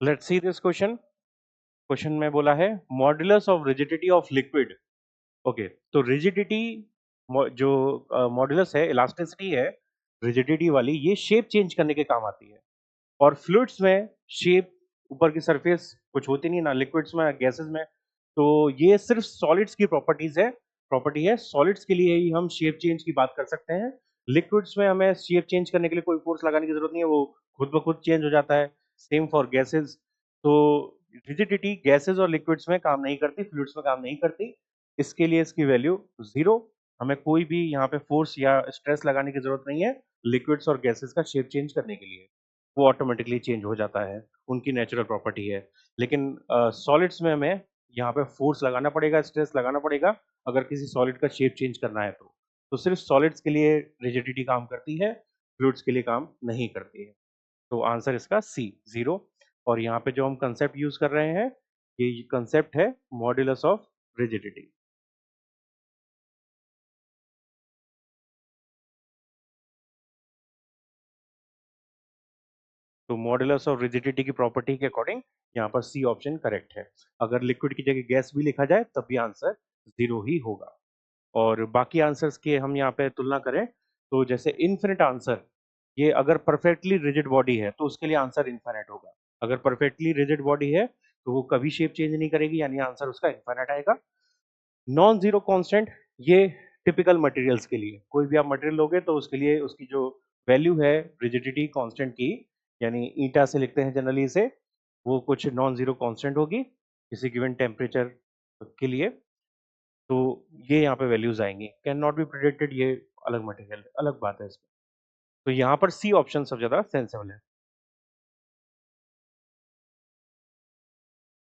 Let's see this question. Question में बोला है modulus of rigidity of liquid. Okay, तो रिजिडिटी जो मॉड्यूलस है, इलास्टिसिटी है रिजिडिटी वाली, ये शेप चेंज करने के काम आती है। और फ्लूइड्स में शेप, ऊपर की सरफेस कुछ होती नहीं ना, लिक्विड्स में गैसेस में, तो ये सिर्फ सॉलिड्स की प्रॉपर्टी है। सॉलिड्स के लिए ही हम शेप चेंज की बात कर सकते हैं। लिक्विड्स में हमें शेप चेंज करने के लिए कोई फोर्स लगाने की जरूरत नहीं है, वो खुद ब खुद चेंज हो जाता है। Same for gases. तो रिजिडिटी गैसेस और लिक्विड्स में काम नहीं करती, फ्लूइड्स में काम नहीं करती। इसके लिए इसकी वैल्यू 0। हमें कोई भी यहाँ पे फोर्स या स्ट्रेस लगाने की जरूरत नहीं है लिक्विड्स और गैसेस का शेप चेंज करने के लिए। वो ऑटोमेटिकली चेंज हो जाता है, उनकी नेचुरल प्रॉपर्टी है। लेकिन सॉलिड्स में हमें यहाँ पे फोर्स लगाना पड़ेगा, स्ट्रेस लगाना पड़ेगा, अगर किसी सॉलिड का शेप चेंज करना है तो सिर्फ सॉलिड्स के लिए रिजिडिटी काम करती है, फ्लूइड्स के लिए काम नहीं करती है। तो आंसर इसका सी, 0। और यहाँ पे जो हम कंसेप्ट यूज कर रहे हैं, ये कंसेप्ट है मॉड्यूलस ऑफ रिजिडिटी। तो मॉड्यूलस ऑफ रिजिडिटी की प्रॉपर्टी के अकॉर्डिंग यहाँ पर सी ऑप्शन करेक्ट है। अगर लिक्विड की जगह गैस भी लिखा जाए तब भी आंसर 0 ही होगा। और बाकी आंसर्स के हम यहाँ पे तुलना करें, तो जैसे इन्फिनिट आंसर, ये अगर परफेक्टली रिजिड बॉडी है तो उसके लिए आंसर इन्फिनिट होगा। अगर परफेक्टली रिजिड बॉडी है तो वो कभी शेप चेंज नहीं करेगी, यानी आंसर उसका इन्फिनिट आएगा। नॉन जीरो कांस्टेंट, ये टिपिकल मटेरियल्स के लिए, कोई भी आप मटेरियल लोगे तो उसके लिए उसकी जो वैल्यू है रिजिडिटी कांस्टेंट की, यानी ईटा से लिखते हैं जनरली इसे, वो कुछ नॉन जीरो कांस्टेंट होगी किसी गिवन टेम्परेचर के लिए। तो ये यहाँ पे वैल्यूज आएंगी। कैन नॉट बी प्रिडिक्टेड, ये अलग मटेरियल, अलग बात है इसमें। तो यहाँ पर सी ऑप्शन सबसे ज्यादा सेंसेबल है।